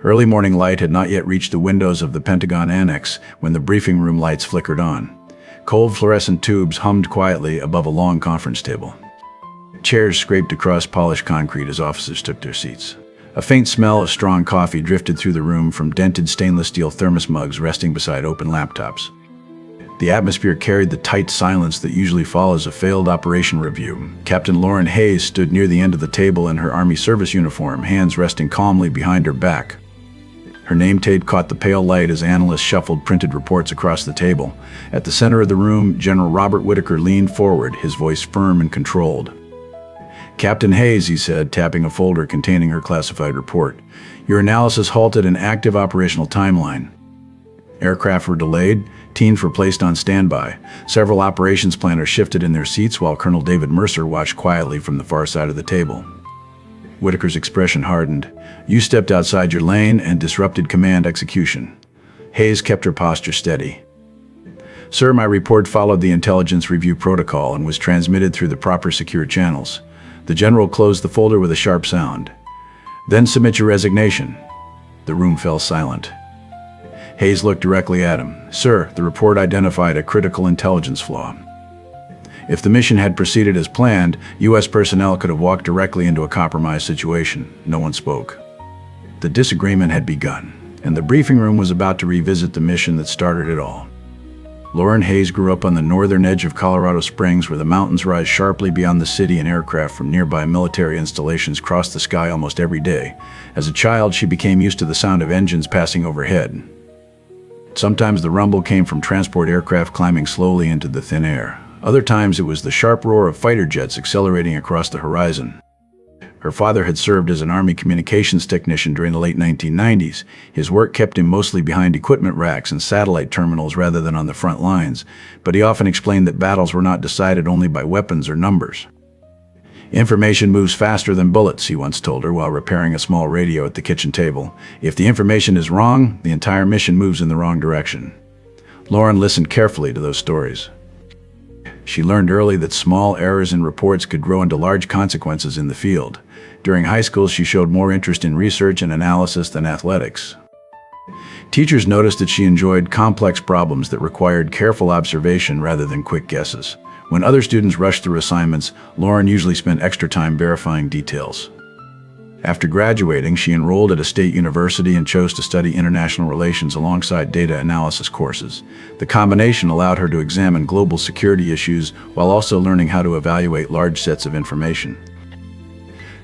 Early morning light had not yet reached the windows of the Pentagon Annex when the briefing room lights flickered on. Cold fluorescent tubes hummed quietly above a long conference table. Chairs scraped across polished concrete as officers took their seats. A faint smell of strong coffee drifted through the room from dented stainless steel thermos mugs resting beside open laptops. The atmosphere carried the tight silence that usually follows a failed operation review. Captain Lauren Hayes stood near the end of the table in her Army service uniform, hands resting calmly behind her back. Her name tag caught the pale light as analysts shuffled printed reports across the table. At the center of the room, General Robert Whitaker leaned forward, his voice firm and controlled. "Captain Hayes," he said, tapping a folder containing her classified report, "your analysis halted an active operational timeline. Aircraft were delayed, teams were placed on standby. Several operations planners shifted in their seats while Colonel David Mercer watched quietly from the far side of the table." Whitaker's expression hardened. "You stepped outside your lane and disrupted command execution." Hayes kept her posture steady. "Sir, my report followed the intelligence review protocol and was transmitted through the proper secure channels." The general closed the folder with a sharp sound. "Then submit your resignation." The room fell silent. Hayes looked directly at him. "Sir, the report identified a critical intelligence flaw. If the mission had proceeded as planned, U.S. personnel could have walked directly into a compromised situation." No one spoke. The disagreement had begun, and the briefing room was about to revisit the mission that started it all. Lauren Hayes grew up on the northern edge of Colorado Springs, where the mountains rise sharply beyond the city and aircraft from nearby military installations crossed the sky almost every day. As a child, she became used to the sound of engines passing overhead. Sometimes the rumble came from transport aircraft climbing slowly into the thin air. Other times it was the sharp roar of fighter jets accelerating across the horizon. Her father had served as an Army communications technician during the late 1990s. His work kept him mostly behind equipment racks and satellite terminals rather than on the front lines, but he often explained that battles were not decided only by weapons or numbers. "Information moves faster than bullets," he once told her while repairing a small radio at the kitchen table. "If the information is wrong, the entire mission moves in the wrong direction." Lauren listened carefully to those stories. She learned early that small errors in reports could grow into large consequences in the field. During high school, she showed more interest in research and analysis than athletics. Teachers noticed that she enjoyed complex problems that required careful observation rather than quick guesses. When other students rushed through assignments, Lauren usually spent extra time verifying details. After graduating, she enrolled at a state university and chose to study international relations alongside data analysis courses. The combination allowed her to examine global security issues while also learning how to evaluate large sets of information.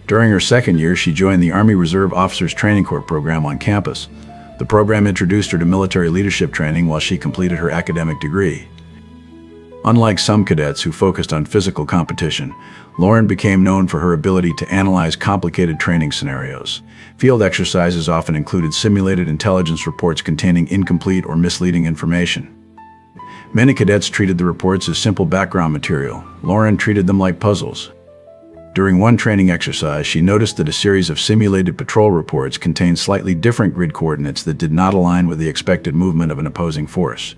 During her second year, she joined the Army Reserve Officers Training Corps program on campus. The program introduced her to military leadership training while she completed her academic degree. Unlike some cadets who focused on physical competition, Lauren became known for her ability to analyze complicated training scenarios. Field exercises often included simulated intelligence reports containing incomplete or misleading information. Many cadets treated the reports as simple background material. Lauren treated them like puzzles. During one training exercise, she noticed that a series of simulated patrol reports contained slightly different grid coordinates that did not align with the expected movement of an opposing force.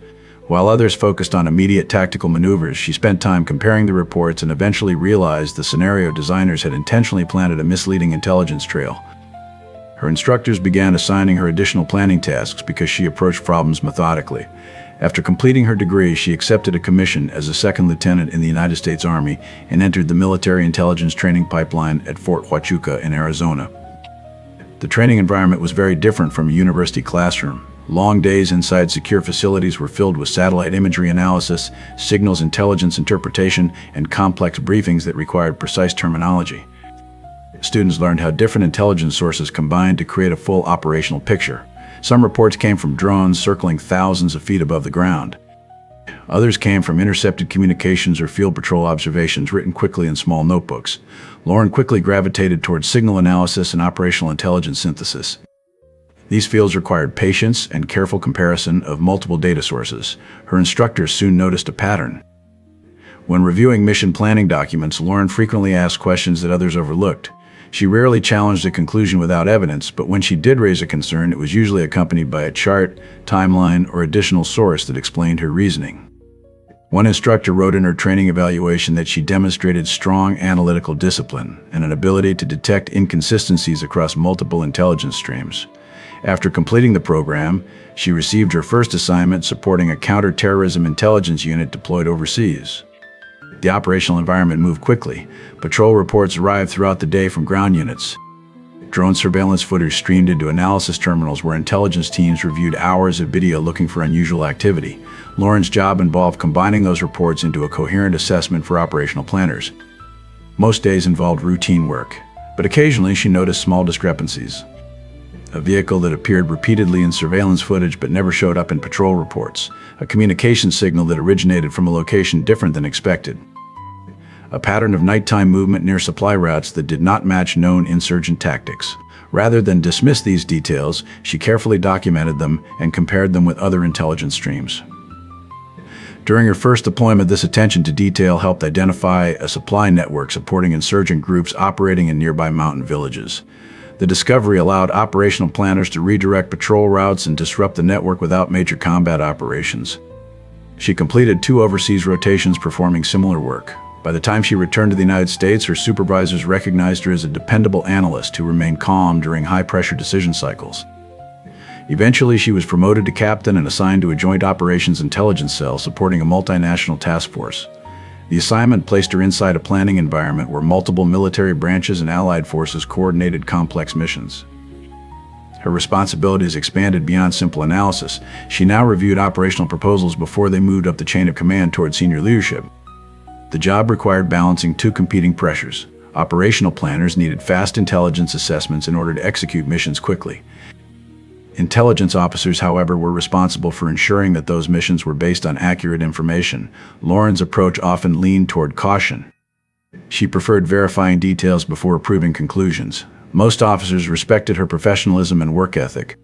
While others focused on immediate tactical maneuvers, she spent time comparing the reports and eventually realized the scenario designers had intentionally planted a misleading intelligence trail. Her instructors began assigning her additional planning tasks because she approached problems methodically. After completing her degree, she accepted a commission as a second lieutenant in the United States Army and entered the military intelligence training pipeline at Fort Huachuca in Arizona. The training environment was very different from a university classroom. Long days inside secure facilities were filled with satellite imagery analysis, signals intelligence interpretation, and complex briefings that required precise terminology. Students learned how different intelligence sources combined to create a full operational picture. Some reports came from drones circling thousands of feet above the ground. Others came from intercepted communications or field patrol observations written quickly in small notebooks. Lauren quickly gravitated towards signal analysis and operational intelligence synthesis. These fields required patience and careful comparison of multiple data sources. Her instructors soon noticed a pattern. When reviewing mission planning documents, Lauren frequently asked questions that others overlooked. She rarely challenged a conclusion without evidence, but when she did raise a concern, it was usually accompanied by a chart, timeline, or additional source that explained her reasoning. One instructor wrote in her training evaluation that she demonstrated strong analytical discipline and an ability to detect inconsistencies across multiple intelligence streams. After completing the program, she received her first assignment supporting a counter-terrorism intelligence unit deployed overseas. The operational environment moved quickly. Patrol reports arrived throughout the day from ground units. Drone surveillance footage streamed into analysis terminals where intelligence teams reviewed hours of video looking for unusual activity. Lauren's job involved combining those reports into a coherent assessment for operational planners. Most days involved routine work, but occasionally she noticed small discrepancies. A vehicle that appeared repeatedly in surveillance footage but never showed up in patrol reports. A communication signal that originated from a location different than expected. A pattern of nighttime movement near supply routes that did not match known insurgent tactics. Rather than dismiss these details, she carefully documented them and compared them with other intelligence streams. During her first deployment, this attention to detail helped identify a supply network supporting insurgent groups operating in nearby mountain villages. The discovery allowed operational planners to redirect patrol routes and disrupt the network without major combat operations. She completed 2 overseas rotations performing similar work. By the time she returned to the United States, her supervisors recognized her as a dependable analyst who remained calm during high-pressure decision cycles. Eventually, she was promoted to captain and assigned to a Joint Operations Intelligence Cell supporting a multinational task force. The assignment placed her inside a planning environment where multiple military branches and allied forces coordinated complex missions. Her responsibilities expanded beyond simple analysis. She now reviewed operational proposals before they moved up the chain of command toward senior leadership. The job required balancing 2 competing pressures. Operational planners needed fast intelligence assessments in order to execute missions quickly. Intelligence officers, however, were responsible for ensuring that those missions were based on accurate information. Lauren's approach often leaned toward caution. She preferred verifying details before approving conclusions. Most officers respected her professionalism and work ethic.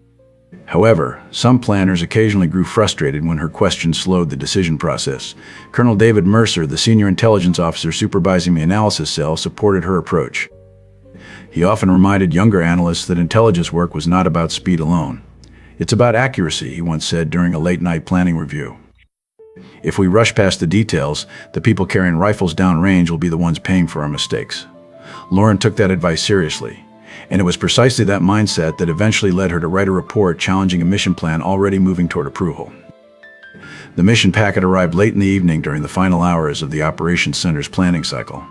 However, some planners occasionally grew frustrated when her questions slowed the decision process. Colonel David Mercer, the senior intelligence officer supervising the analysis cell, supported her approach. He often reminded younger analysts that intelligence work was not about speed alone. "It's about accuracy," he once said during a late-night planning review. "If we rush past the details, the people carrying rifles downrange will be the ones paying for our mistakes." Lauren took that advice seriously, and it was precisely that mindset that eventually led her to write a report challenging a mission plan already moving toward approval. The mission packet arrived late in the evening during the final hours of the Operations Center's planning cycle.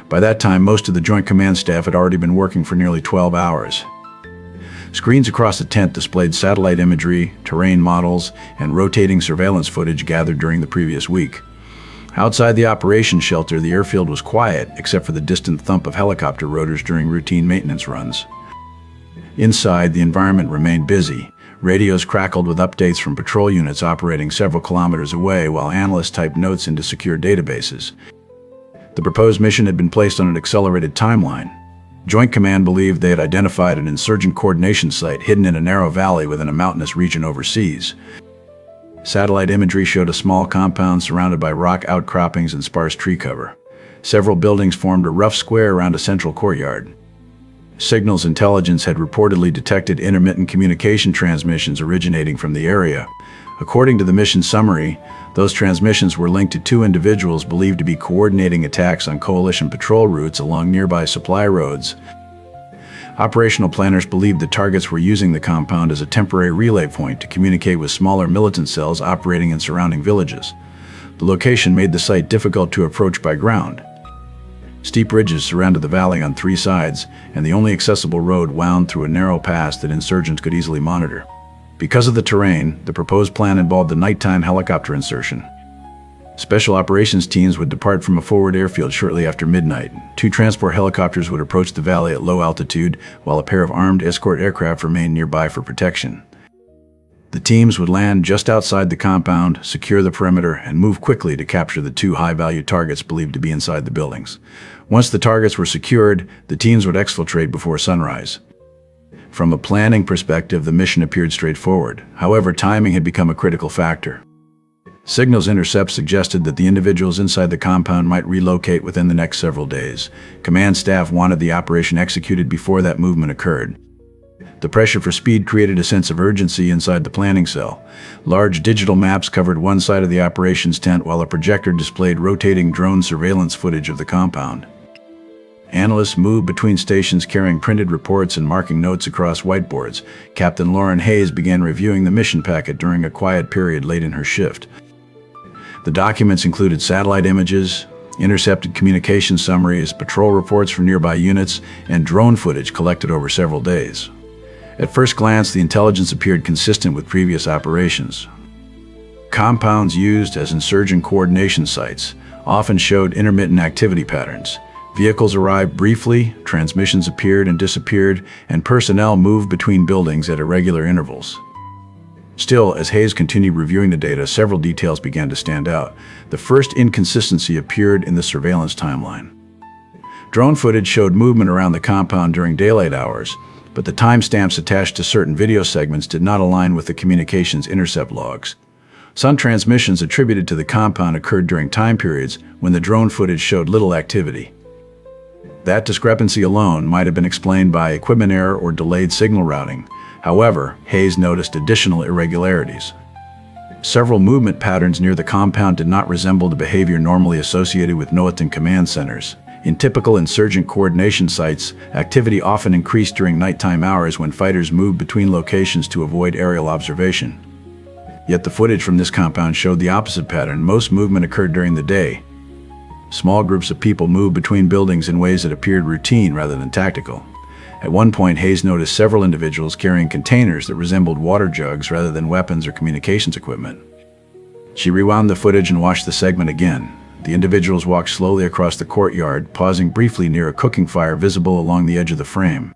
By that time, most of the Joint Command staff had already been working for nearly 12 hours. Screens across the tent displayed satellite imagery, terrain models, and rotating surveillance footage gathered during the previous week. Outside the operations shelter, the airfield was quiet, except for the distant thump of helicopter rotors during routine maintenance runs. Inside, the environment remained busy. Radios crackled with updates from patrol units operating several kilometers away, while analysts typed notes into secure databases. The proposed mission had been placed on an accelerated timeline. Joint Command believed they had identified an insurgent coordination site hidden in a narrow valley within a mountainous region overseas. Satellite imagery showed a small compound surrounded by rock outcroppings and sparse tree cover. Several buildings formed a rough square around a central courtyard. Signals intelligence had reportedly detected intermittent communication transmissions originating from the area. According to the mission summary, those transmissions were linked to 2 individuals believed to be coordinating attacks on coalition patrol routes along nearby supply roads. Operational planners believed the targets were using the compound as a temporary relay point to communicate with smaller militant cells operating in surrounding villages. The location made the site difficult to approach by ground. Steep ridges surrounded the valley on 3 sides, and the only accessible road wound through a narrow pass that insurgents could easily monitor. Because of the terrain, the proposed plan involved a nighttime helicopter insertion. Special operations teams would depart from a forward airfield shortly after midnight. 2 transport helicopters would approach the valley at low altitude, while a pair of armed escort aircraft remained nearby for protection. The teams would land just outside the compound, secure the perimeter, and move quickly to capture the 2 high-value targets believed to be inside the buildings. Once the targets were secured, the teams would exfiltrate before sunrise. From a planning perspective, the mission appeared straightforward. However, timing had become a critical factor. Signals intercepts suggested that the individuals inside the compound might relocate within the next several days. Command staff wanted the operation executed before that movement occurred. The pressure for speed created a sense of urgency inside the planning cell. Large digital maps covered one side of the operations tent, while a projector displayed rotating drone surveillance footage of the compound. Analysts moved between stations carrying printed reports and marking notes across whiteboards. Captain Lauren Hayes began reviewing the mission packet during a quiet period late in her shift. The documents included satellite images, intercepted communication summaries, patrol reports from nearby units, and drone footage collected over several days. At first glance, the intelligence appeared consistent with previous operations. Compounds used as insurgent coordination sites often showed intermittent activity patterns. Vehicles arrived briefly, transmissions appeared and disappeared, and personnel moved between buildings at irregular intervals. Still, as Hayes continued reviewing the data, several details began to stand out. The first inconsistency appeared in the surveillance timeline. Drone footage showed movement around the compound during daylight hours, but the timestamps attached to certain video segments did not align with the communications intercept logs. Some transmissions attributed to the compound occurred during time periods when the drone footage showed little activity. That discrepancy alone might have been explained by equipment error or delayed signal routing. However, Hayes noticed additional irregularities. Several movement patterns near the compound did not resemble the behavior normally associated with militant command centers. In typical insurgent coordination sites, activity often increased during nighttime hours when fighters moved between locations to avoid aerial observation. Yet the footage from this compound showed the opposite pattern. Most movement occurred during the day. Small groups of people moved between buildings in ways that appeared routine rather than tactical. At one point, Hayes noticed several individuals carrying containers that resembled water jugs rather than weapons or communications equipment. She rewound the footage and watched the segment again. The individuals walked slowly across the courtyard, pausing briefly near a cooking fire visible along the edge of the frame.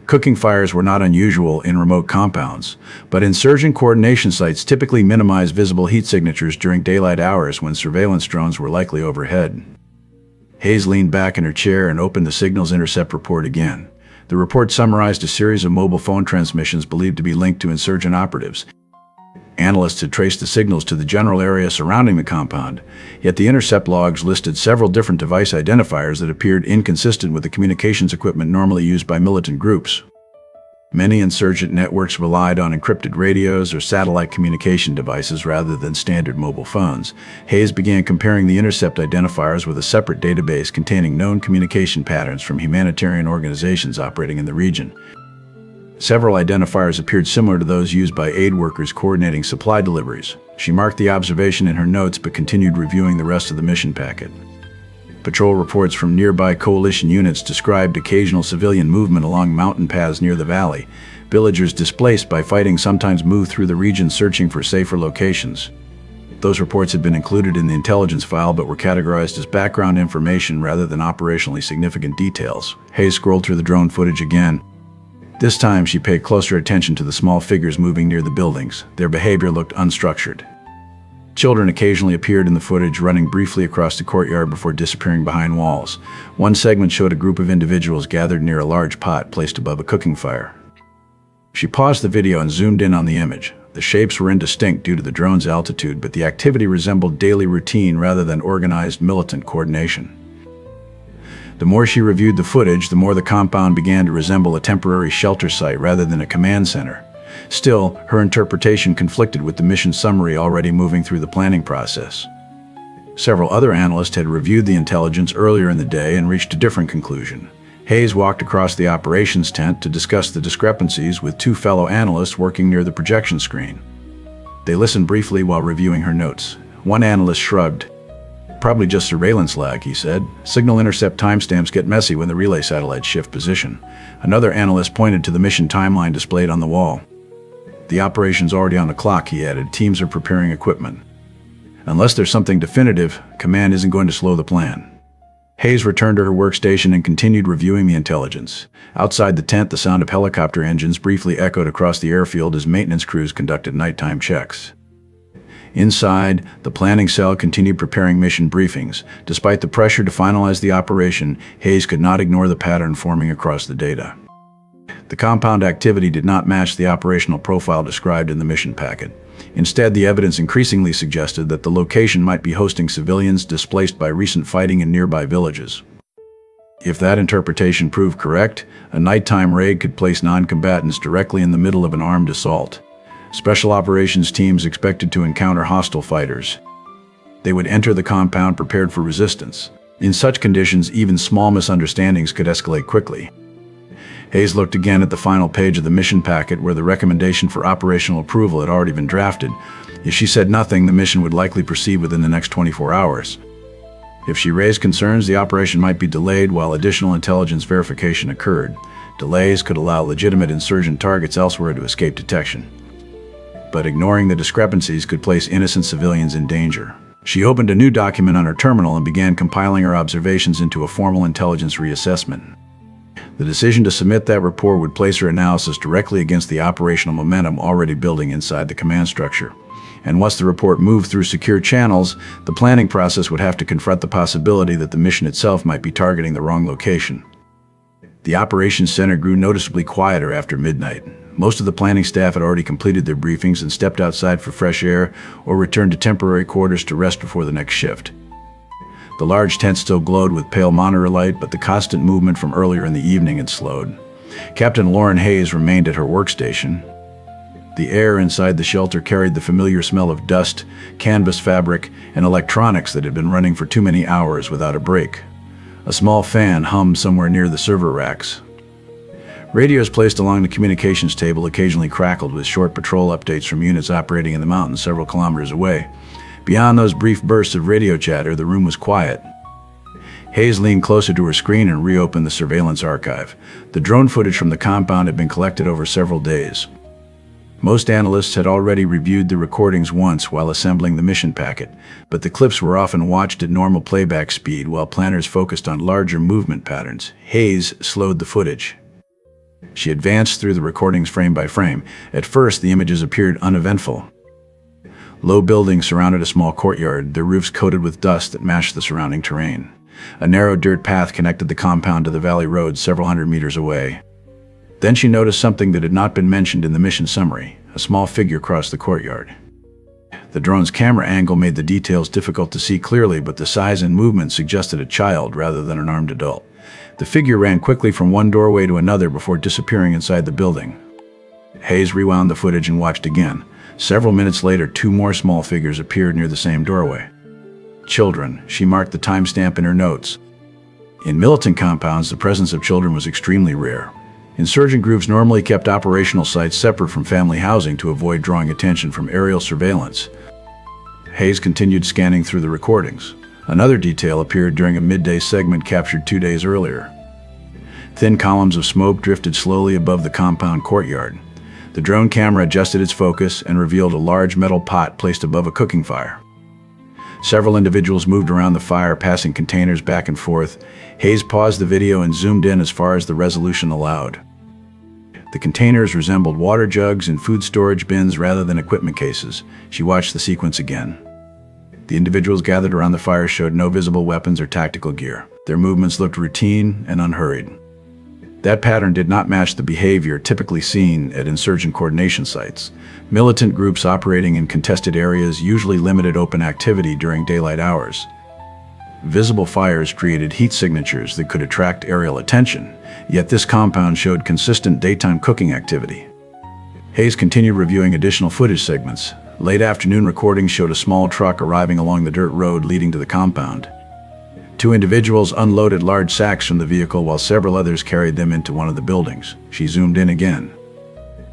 Cooking fires were not unusual in remote compounds, but insurgent coordination sites typically minimize visible heat signatures during daylight hours when surveillance drones were likely overhead. Hayes leaned back in her chair and opened the signals intercept report again. The report summarized a series of mobile phone transmissions believed to be linked to insurgent operatives. Analysts had traced the signals to the general area surrounding the compound, yet the intercept logs listed several different device identifiers that appeared inconsistent with the communications equipment normally used by militant groups. Many insurgent networks relied on encrypted radios or satellite communication devices rather than standard mobile phones. Hayes began comparing the intercept identifiers with a separate database containing known communication patterns from humanitarian organizations operating in the region. Several identifiers appeared similar to those used by aid workers coordinating supply deliveries. She marked the observation in her notes but continued reviewing the rest of the mission packet. Patrol reports from nearby coalition units described occasional civilian movement along mountain paths near the valley. Villagers displaced by fighting sometimes moved through the region searching for safer locations. Those reports had been included in the intelligence file but were categorized as background information rather than operationally significant details. Hayes scrolled through the drone footage again. This time, she paid closer attention to the small figures moving near the buildings. Their behavior looked unstructured. Children occasionally appeared in the footage, running briefly across the courtyard before disappearing behind walls. One segment showed a group of individuals gathered near a large pot placed above a cooking fire. She paused the video and zoomed in on the image. The shapes were indistinct due to the drone's altitude, but the activity resembled daily routine rather than organized militant coordination. The more she reviewed the footage, the more the compound began to resemble a temporary shelter site rather than a command center. Still, her interpretation conflicted with the mission summary already moving through the planning process. Several other analysts had reviewed the intelligence earlier in the day and reached a different conclusion. Hayes walked across the operations tent to discuss the discrepancies with two fellow analysts working near the projection screen. They listened briefly while reviewing her notes. One analyst shrugged. "Probably just surveillance lag," he said. "Signal intercept timestamps get messy when the relay satellites shift position." Another analyst pointed to the mission timeline displayed on the wall. "The operation's already on the clock," he added. "Teams are preparing equipment. Unless there's something definitive, command isn't going to slow the plan." Hayes returned to her workstation and continued reviewing the intelligence. Outside the tent, the sound of helicopter engines briefly echoed across the airfield as maintenance crews conducted nighttime checks. Inside, the planning cell continued preparing mission briefings. Despite the pressure to finalize the operation, Hayes could not ignore the pattern forming across the data. The compound activity did not match the operational profile described in the mission packet. Instead, the evidence increasingly suggested that the location might be hosting civilians displaced by recent fighting in nearby villages. If that interpretation proved correct, a nighttime raid could place non-combatants directly in the middle of an armed assault. Special operations teams expected to encounter hostile fighters. They would enter the compound prepared for resistance. In such conditions, even small misunderstandings could escalate quickly. Hayes looked again at the final page of the mission packet where the recommendation for operational approval had already been drafted. If she said nothing, the mission would likely proceed within the next 24 hours. If she raised concerns, the operation might be delayed while additional intelligence verification occurred. Delays could allow legitimate insurgent targets elsewhere to escape detection. But ignoring the discrepancies could place innocent civilians in danger. She opened a new document on her terminal and began compiling her observations into a formal intelligence reassessment. The decision to submit that report would place her analysis directly against the operational momentum already building inside the command structure. And once the report moved through secure channels, the planning process would have to confront the possibility that the mission itself might be targeting the wrong location. The operations center grew noticeably quieter after midnight. Most of the planning staff had already completed their briefings and stepped outside for fresh air or returned to temporary quarters to rest before the next shift. The large tent still glowed with pale monitor light, but the constant movement from earlier in the evening had slowed. Captain Lauren Hayes remained at her workstation. The air inside the shelter carried the familiar smell of dust, canvas fabric, and electronics that had been running for too many hours without a break. A small fan hummed somewhere near the server racks. Radios placed along the communications table occasionally crackled with short patrol updates from units operating in the mountains several kilometers away. Beyond those brief bursts of radio chatter, the room was quiet. Hayes leaned closer to her screen and reopened the surveillance archive. The drone footage from the compound had been collected over several days. Most analysts had already reviewed the recordings once while assembling the mission packet, but the clips were often watched at normal playback speed while planners focused on larger movement patterns. Hayes slowed the footage. She advanced through the recordings frame by frame. At first, the images appeared uneventful. Low buildings surrounded a small courtyard, their roofs coated with dust that matched the surrounding terrain. A narrow dirt path connected the compound to the valley road several hundred meters away. Then she noticed something that had not been mentioned in the mission summary. A small figure crossed the courtyard. The drone's camera angle made the details difficult to see clearly, but the size and movement suggested a child rather than an armed adult. The figure ran quickly from one doorway to another before disappearing inside the building. Hayes rewound the footage and watched again. Several minutes later, two more small figures appeared near the same doorway. Children, she marked the timestamp in her notes. In militant compounds, the presence of children was extremely rare. Insurgent groups normally kept operational sites separate from family housing to avoid drawing attention from aerial surveillance. Hayes continued scanning through the recordings. Another detail appeared during a midday segment captured 2 days earlier. Thin columns of smoke drifted slowly above the compound courtyard. The drone camera adjusted its focus and revealed a large metal pot placed above a cooking fire. Several individuals moved around the fire, passing containers back and forth. Hayes paused the video and zoomed in as far as the resolution allowed. The containers resembled water jugs and food storage bins rather than equipment cases. She watched the sequence again. The individuals gathered around the fire showed no visible weapons or tactical gear. Their movements looked routine and unhurried. That pattern did not match the behavior typically seen at insurgent coordination sites. Militant groups operating in contested areas usually limited open activity during daylight hours. Visible fires created heat signatures that could attract aerial attention, yet this compound showed consistent daytime cooking activity. Hayes continued reviewing additional footage segments. Late afternoon recordings showed a small truck arriving along the dirt road leading to the compound. Two individuals unloaded large sacks from the vehicle while several others carried them into one of the buildings. She zoomed in again.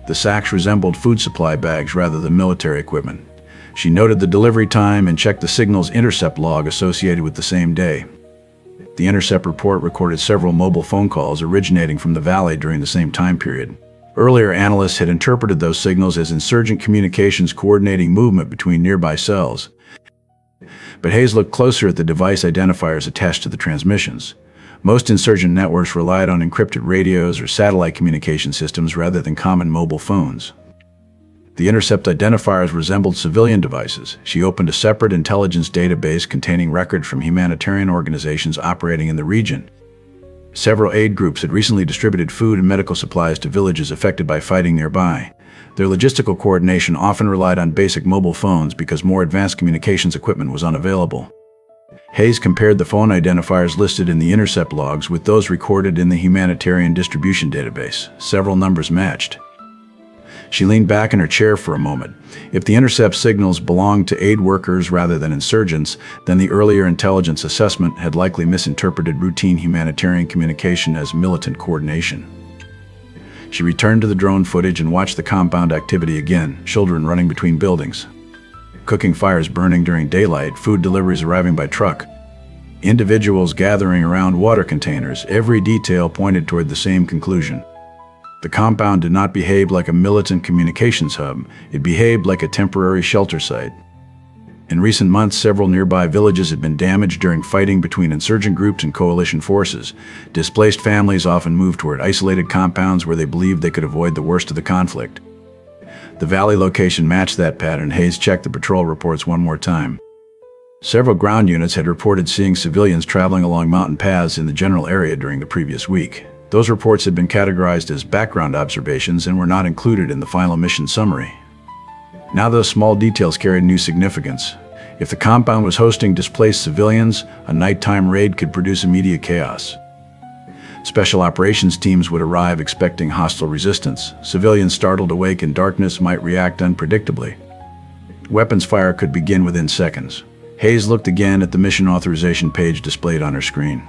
The sacks resembled food supply bags rather than military equipment. She noted the delivery time and checked the signal's intercept log associated with the same day. The intercept report recorded several mobile phone calls originating from the valley during the same time period. Earlier, analysts had interpreted those signals as insurgent communications coordinating movement between nearby cells. But Hayes looked closer at the device identifiers attached to the transmissions. Most insurgent networks relied on encrypted radios or satellite communication systems rather than common mobile phones. The intercept identifiers resembled civilian devices. She opened a separate intelligence database containing records from humanitarian organizations operating in the region. Several aid groups had recently distributed food and medical supplies to villages affected by fighting nearby. Their logistical coordination often relied on basic mobile phones because more advanced communications equipment was unavailable. Hayes compared the phone identifiers listed in the intercept logs with those recorded in the humanitarian distribution database. Several numbers matched. She leaned back in her chair for a moment. If the intercept signals belonged to aid workers rather than insurgents, then the earlier intelligence assessment had likely misinterpreted routine humanitarian communication as militant coordination. She returned to the drone footage and watched the compound activity again, children running between buildings, cooking fires burning during daylight, food deliveries arriving by truck, individuals gathering around water containers. Every detail pointed toward the same conclusion. The compound did not behave like a militant communications hub. It behaved like a temporary shelter site. In recent months, several nearby villages had been damaged during fighting between insurgent groups and coalition forces. Displaced families often moved toward isolated compounds where they believed they could avoid the worst of the conflict. The valley location matched that pattern. Hayes checked the patrol reports one more time. Several ground units had reported seeing civilians traveling along mountain paths in the general area during the previous week. Those reports had been categorized as background observations and were not included in the final mission summary. Now those small details carried new significance. If the compound was hosting displaced civilians, a nighttime raid could produce immediate chaos. Special operations teams would arrive expecting hostile resistance. Civilians startled awake in darkness might react unpredictably. Weapons fire could begin within seconds. Hayes looked again at the mission authorization page displayed on her screen.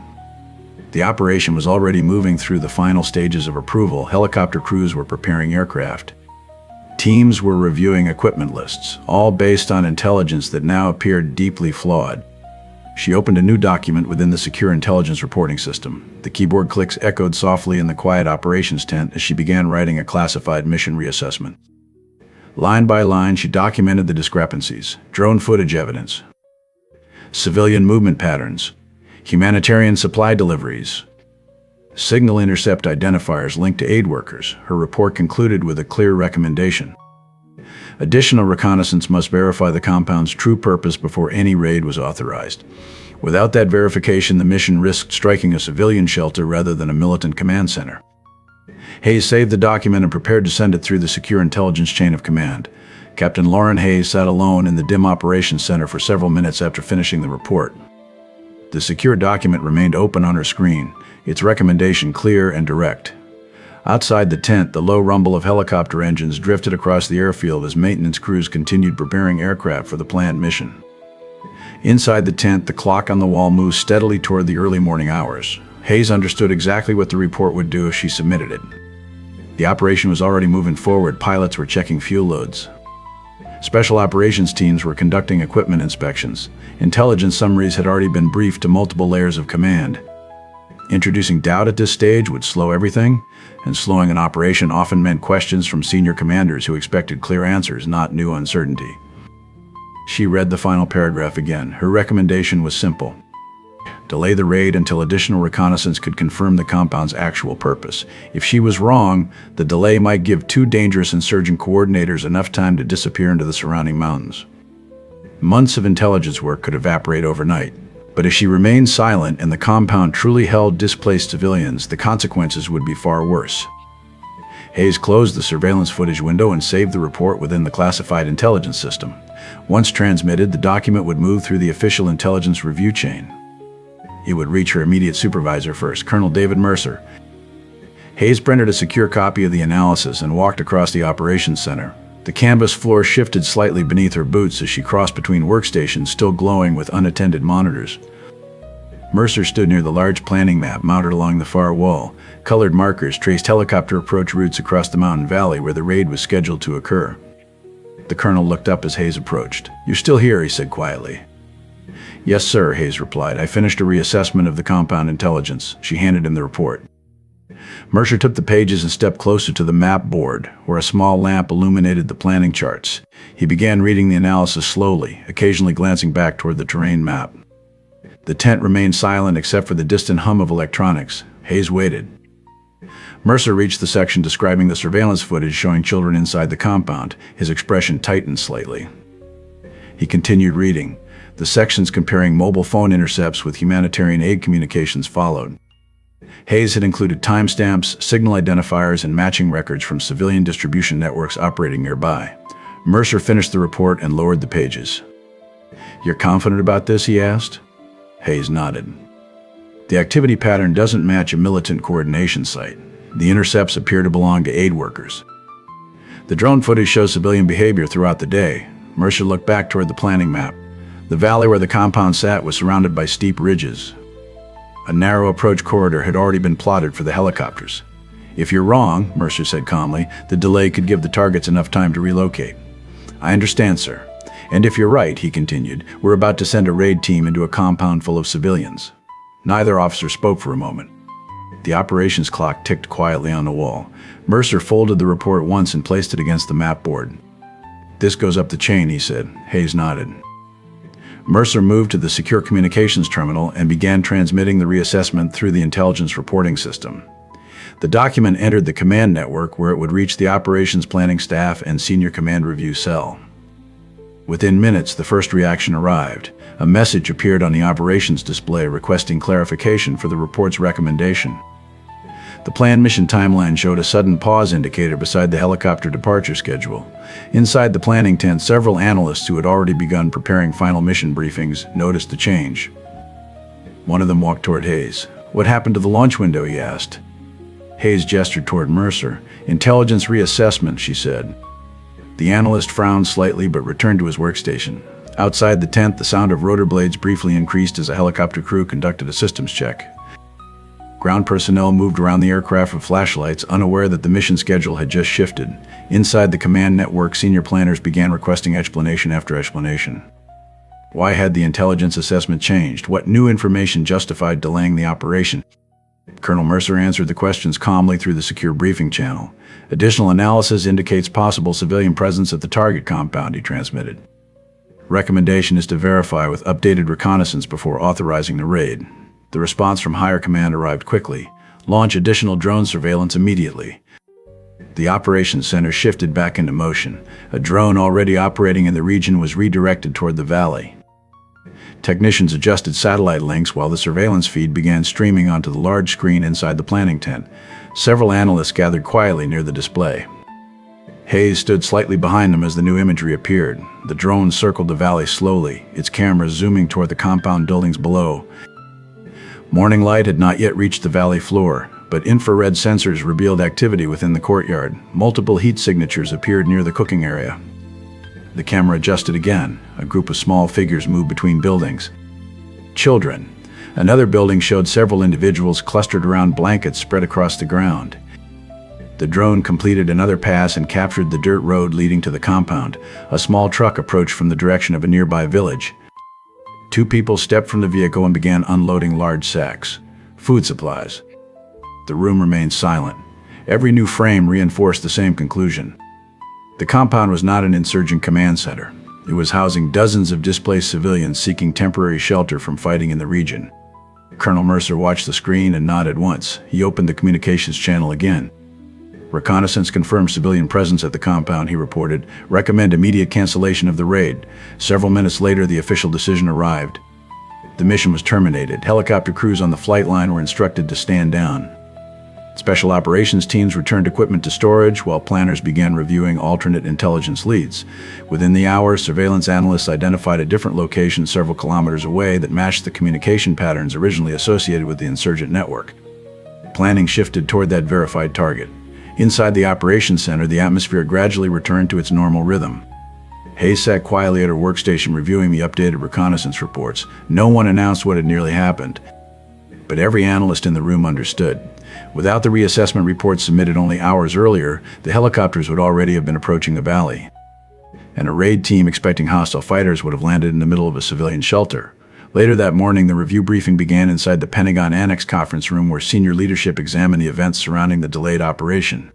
The operation was already moving through the final stages of approval. Helicopter crews were preparing aircraft. Teams were reviewing equipment lists, all based on intelligence that now appeared deeply flawed. She opened a new document within the secure intelligence reporting system. The keyboard clicks echoed softly in the quiet operations tent as she began writing a classified mission reassessment. Line by line, she documented the discrepancies: drone footage evidence, civilian movement patterns, humanitarian supply deliveries, signal intercept identifiers linked to aid workers. Her report concluded with a clear recommendation. Additional reconnaissance must verify the compound's true purpose before any raid was authorized. Without that verification, the mission risked striking a civilian shelter rather than a militant command center. Hayes saved the document and prepared to send it through the secure intelligence chain of command. Captain Lauren Hayes sat alone in the dim operations center for several minutes after finishing the report. The secure document remained open on her screen, its recommendation clear and direct. Outside the tent, the low rumble of helicopter engines drifted across the airfield as maintenance crews continued preparing aircraft for the planned mission. Inside the tent, the clock on the wall moved steadily toward the early morning hours. Hayes understood exactly what the report would do if she submitted it. The operation was already moving forward. Pilots were checking fuel loads. Special operations teams were conducting equipment inspections. Intelligence summaries had already been briefed to multiple layers of command. Introducing doubt at this stage would slow everything, and slowing an operation often meant questions from senior commanders who expected clear answers, not new uncertainty. She read the final paragraph again. Her recommendation was simple: delay the raid until additional reconnaissance could confirm the compound's actual purpose. If she was wrong, the delay might give two dangerous insurgent coordinators enough time to disappear into the surrounding mountains. Months of intelligence work could evaporate overnight. But if she remained silent and the compound truly held displaced civilians, the consequences would be far worse. Hayes closed the surveillance footage window and saved the report within the classified intelligence system. Once transmitted, the document would move through the official intelligence review chain. It would reach her immediate supervisor first, Colonel David Mercer. Hayes printed a secure copy of the analysis and walked across the operations center. The canvas floor shifted slightly beneath her boots as she crossed between workstations still glowing with unattended monitors. Mercer stood near the large planning map mounted along the far wall. Colored markers traced helicopter approach routes across the mountain valley where the raid was scheduled to occur. The colonel looked up as Hayes approached. "You're still here," he said quietly. "Yes, sir," Hayes replied. "I finished a reassessment of the compound intelligence." She handed him the report. Mercer took the pages and stepped closer to the map board, where a small lamp illuminated the planning charts. He began reading the analysis slowly, occasionally glancing back toward the terrain map. The tent remained silent except for the distant hum of electronics. Hayes waited. Mercer reached the section describing the surveillance footage showing children inside the compound. His expression tightened slightly. He continued reading. The sections comparing mobile phone intercepts with humanitarian aid communications followed. Hayes had included timestamps, signal identifiers, and matching records from civilian distribution networks operating nearby. Mercer finished the report and lowered the pages. "You're confident about this?" he asked. Hayes nodded. "The activity pattern doesn't match a militant coordination site. The intercepts appear to belong to aid workers." The drone footage shows civilian behavior throughout the day. Mercer looked back toward the planning map. The valley where the compound sat was surrounded by steep ridges. A narrow approach corridor had already been plotted for the helicopters. If you're wrong, Mercer said calmly, the delay could give the targets enough time to relocate. I understand, sir. And if you're right, he continued, we're about to send a raid team into a compound full of civilians. Neither officer spoke for a moment. The operations clock ticked quietly on the wall. Mercer folded the report once and placed it against the map board. This goes up the chain, he said. Hayes nodded. Mercer moved to the secure communications terminal and began transmitting the reassessment through the intelligence reporting system. The document entered the command network where it would reach the operations planning staff and senior command review cell. Within minutes, the first reaction arrived. A message appeared on the operations display requesting clarification for the report's recommendation. The planned mission timeline showed a sudden pause indicator beside the helicopter departure schedule. Inside the planning tent, several analysts who had already begun preparing final mission briefings noticed the change. One of them walked toward Hayes. What happened to the launch window, he asked. Hayes gestured toward Mercer. Intelligence reassessment, she said. The analyst frowned slightly but returned to his workstation. Outside the tent, the sound of rotor blades briefly increased as a helicopter crew conducted a systems check. Ground personnel moved around the aircraft with flashlights, unaware that the mission schedule had just shifted. Inside the command network, senior planners began requesting explanation after explanation. Why had the intelligence assessment changed? What new information justified delaying the operation? Colonel Mercer answered the questions calmly through the secure briefing channel. Additional analysis indicates possible civilian presence at the target compound, he transmitted. Recommendation is to verify with updated reconnaissance before authorizing the raid. The response from higher command arrived quickly. Launch additional drone surveillance immediately. The operations center shifted back into motion. A drone already operating in the region was redirected toward the valley. Technicians adjusted satellite links while the surveillance feed began streaming onto the large screen inside the planning tent. Several analysts gathered quietly near the display. Hayes stood slightly behind them as the new imagery appeared. The drone circled the valley slowly, its cameras zooming toward the compound buildings below. Morning light had not yet reached the valley floor, but infrared sensors revealed activity within the courtyard. Multiple heat signatures appeared near the cooking area. The camera adjusted again. A group of small figures moved between buildings. Children. Another building showed several individuals clustered around blankets spread across the ground. The drone completed another pass and captured the dirt road leading to the compound. A small truck approached from the direction of a nearby village. Two people stepped from the vehicle and began unloading large sacks. Food supplies. The room remained silent. Every new frame reinforced the same conclusion. The compound was not an insurgent command center. It was housing dozens of displaced civilians seeking temporary shelter from fighting in the region. Colonel Mercer watched the screen and nodded once. He opened the communications channel again. Reconnaissance confirmed civilian presence at the compound, he reported. Recommend immediate cancellation of the raid. Several minutes later, the official decision arrived. The mission was terminated. Helicopter crews on the flight line were instructed to stand down. Special operations teams returned equipment to storage while planners began reviewing alternate intelligence leads. Within the hour, surveillance analysts identified a different location several kilometers away that matched the communication patterns originally associated with the insurgent network. Planning shifted toward that verified target. Inside the operations center, the atmosphere gradually returned to its normal rhythm. Hayes sat quietly at her workstation reviewing the updated reconnaissance reports. No one announced what had nearly happened, but every analyst in the room understood. Without the reassessment report submitted only hours earlier, the helicopters would already have been approaching the valley. And a raid team expecting hostile fighters would have landed in the middle of a civilian shelter. Later that morning, the review briefing began inside the Pentagon Annex conference room where senior leadership examined the events surrounding the delayed operation.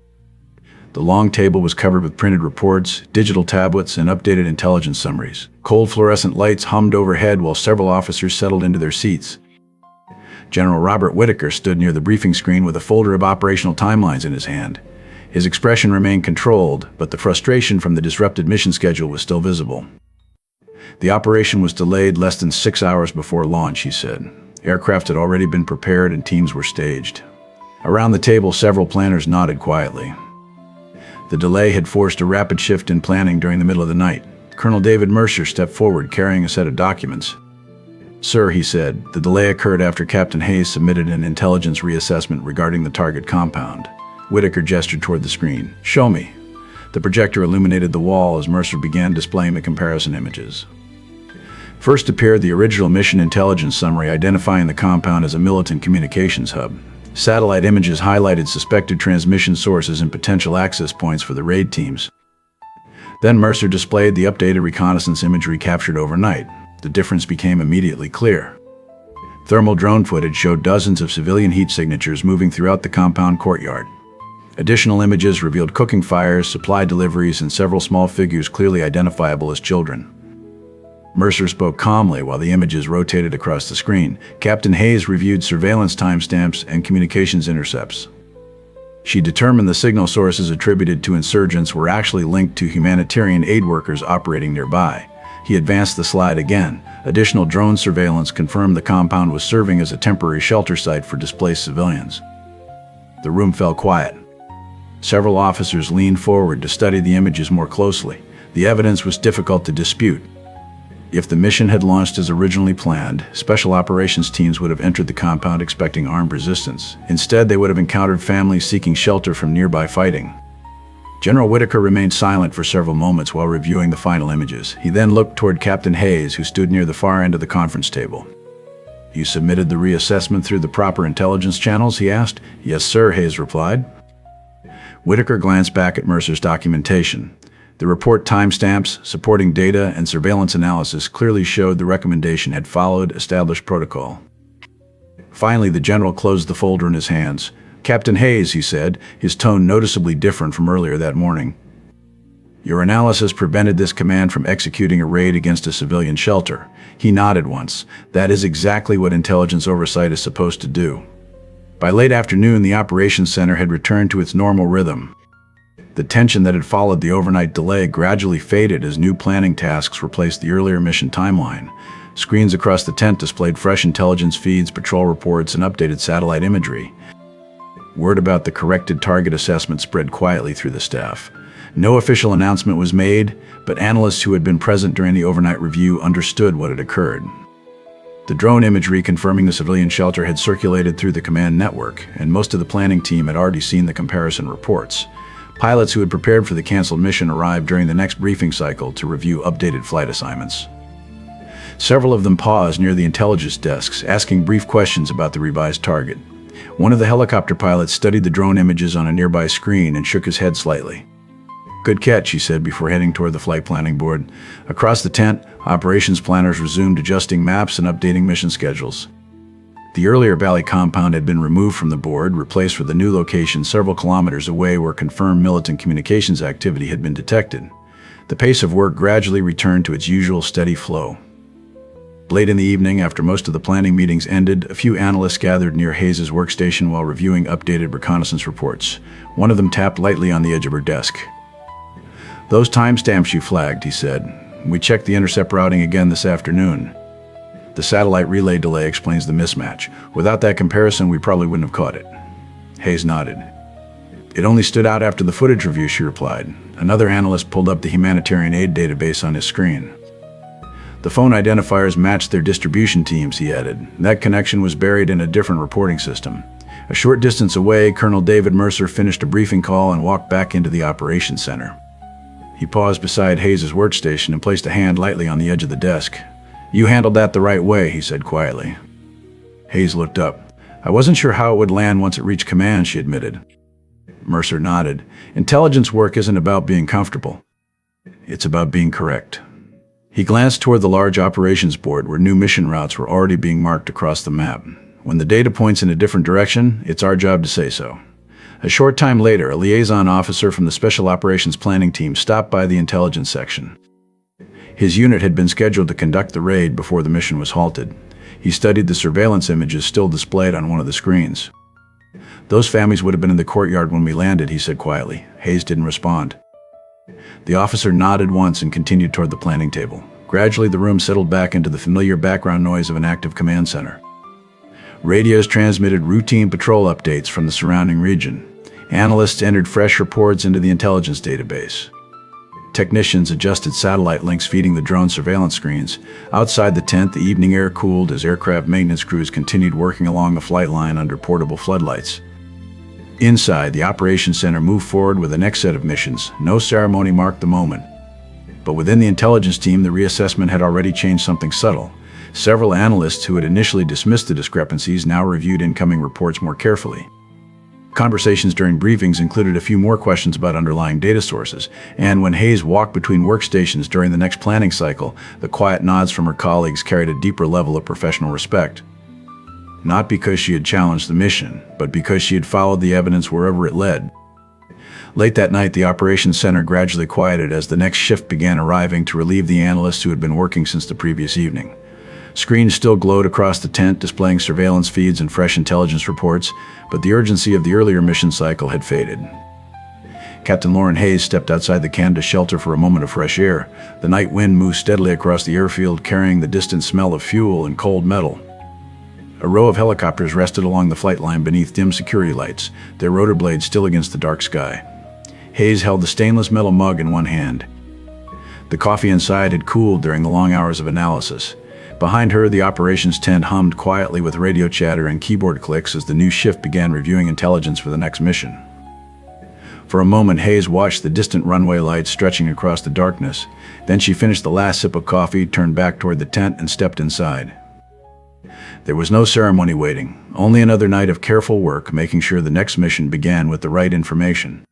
The long table was covered with printed reports, digital tablets, and updated intelligence summaries. Cold fluorescent lights hummed overhead while several officers settled into their seats. General Robert Whitaker stood near the briefing screen with a folder of operational timelines in his hand. His expression remained controlled, but the frustration from the disrupted mission schedule was still visible. The operation was delayed less than 6 hours before launch, he said. Aircraft had already been prepared and teams were staged. Around the table, several planners nodded quietly. The delay had forced a rapid shift in planning during the middle of the night. Colonel David Mercer stepped forward carrying a set of documents. Sir, he said, the delay occurred after Captain Hayes submitted an intelligence reassessment regarding the target compound. Whitaker gestured toward the screen. Show me. The projector illuminated the wall as Mercer began displaying the comparison images. First appeared the original mission intelligence summary identifying the compound as a militant communications hub. Satellite images highlighted suspected transmission sources and potential access points for the raid teams. Then Mercer displayed the updated reconnaissance imagery captured overnight. The difference became immediately clear. Thermal drone footage showed dozens of civilian heat signatures moving throughout the compound courtyard. Additional images revealed cooking fires, supply deliveries, and several small figures clearly identifiable as children. Mercer spoke calmly while the images rotated across the screen. Captain Hayes reviewed surveillance timestamps and communications intercepts. She determined the signal sources attributed to insurgents were actually linked to humanitarian aid workers operating nearby. He advanced the slide again. Additional drone surveillance confirmed the compound was serving as a temporary shelter site for displaced civilians. The room fell quiet. Several officers leaned forward to study the images more closely. The evidence was difficult to dispute. If the mission had launched as originally planned, special operations teams would have entered the compound expecting armed resistance. Instead, they would have encountered families seeking shelter from nearby fighting. General Whitaker remained silent for several moments while reviewing the final images. He then looked toward Captain Hayes, who stood near the far end of the conference table. "You submitted the reassessment through the proper intelligence channels?" he asked. "Yes, sir," Hayes replied. Whitaker glanced back at Mercer's documentation. The report timestamps, supporting data, and surveillance analysis clearly showed the recommendation had followed established protocol. Finally, the general closed the folder in his hands. "Captain Hayes," he said, his tone noticeably different from earlier that morning. "Your analysis prevented this command from executing a raid against a civilian shelter." He nodded once. "That is exactly what intelligence oversight is supposed to do." By late afternoon, the operations center had returned to its normal rhythm. The tension that had followed the overnight delay gradually faded as new planning tasks replaced the earlier mission timeline. Screens across the tent displayed fresh intelligence feeds, patrol reports, and updated satellite imagery. Word about the corrected target assessment spread quietly through the staff. No official announcement was made, but analysts who had been present during the overnight review understood what had occurred. The drone imagery confirming the civilian shelter had circulated through the command network, and most of the planning team had already seen the comparison reports. Pilots who had prepared for the canceled mission arrived during the next briefing cycle to review updated flight assignments. Several of them paused near the intelligence desks, asking brief questions about the revised target. One of the helicopter pilots studied the drone images on a nearby screen and shook his head slightly. "Good catch," he said before heading toward the flight planning board. Across the tent, operations planners resumed adjusting maps and updating mission schedules. The earlier Valley compound had been removed from the board, replaced with a new location several kilometers away where confirmed militant communications activity had been detected. The pace of work gradually returned to its usual steady flow. Late in the evening, after most of the planning meetings ended, a few analysts gathered near Hayes' workstation while reviewing updated reconnaissance reports. One of them tapped lightly on the edge of her desk. "Those timestamps you flagged," he said. "We checked the intercept routing again this afternoon. The satellite relay delay explains the mismatch. Without that comparison, we probably wouldn't have caught it." Hayes nodded. "It only stood out after the footage review," she replied. Another analyst pulled up the humanitarian aid database on his screen. "The phone identifiers matched their distribution teams," he added. "That connection was buried in a different reporting system." A short distance away, Colonel David Mercer finished a briefing call and walked back into the operations center. He paused beside Hayes' workstation and placed a hand lightly on the edge of the desk. "You handled that the right way," he said quietly. Hayes looked up. "I wasn't sure how it would land once it reached command," she admitted. Mercer nodded. "Intelligence work isn't about being comfortable. It's about being correct." He glanced toward the large operations board where new mission routes were already being marked across the map. "When the data points in a different direction, it's our job to say so." A short time later, a liaison officer from the Special Operations Planning Team stopped by the intelligence section. His unit had been scheduled to conduct the raid before the mission was halted. He studied the surveillance images still displayed on one of the screens. "Those families would have been in the courtyard when we landed," he said quietly. Hayes didn't respond. The officer nodded once and continued toward the planning table. Gradually, the room settled back into the familiar background noise of an active command center. Radios transmitted routine patrol updates from the surrounding region. Analysts entered fresh reports into the intelligence database. Technicians adjusted satellite links feeding the drone surveillance screens. Outside the tent, the evening air cooled as aircraft maintenance crews continued working along the flight line under portable floodlights. Inside, the operations center moved forward with the next set of missions. No ceremony marked the moment. But within the intelligence team, the reassessment had already changed something subtle. Several analysts who had initially dismissed the discrepancies now reviewed incoming reports more carefully. Conversations during briefings included a few more questions about underlying data sources, and when Hayes walked between workstations during the next planning cycle, the quiet nods from her colleagues carried a deeper level of professional respect. Not because she had challenged the mission, but because she had followed the evidence wherever it led. Late that night, the operations center gradually quieted as the next shift began arriving to relieve the analysts who had been working since the previous evening. Screens still glowed across the tent, displaying surveillance feeds and fresh intelligence reports, but the urgency of the earlier mission cycle had faded. Captain Lauren Hayes stepped outside the Canada shelter for a moment of fresh air. The night wind moved steadily across the airfield, carrying the distant smell of fuel and cold metal. A row of helicopters rested along the flight line beneath dim security lights, their rotor blades still against the dark sky. Hayes held the stainless metal mug in one hand. The coffee inside had cooled during the long hours of analysis. Behind her, the operations tent hummed quietly with radio chatter and keyboard clicks as the new shift began reviewing intelligence for the next mission. For a moment, Hayes watched the distant runway lights stretching across the darkness. Then she finished the last sip of coffee, turned back toward the tent, and stepped inside. There was no ceremony waiting, only another night of careful work, making sure the next mission began with the right information.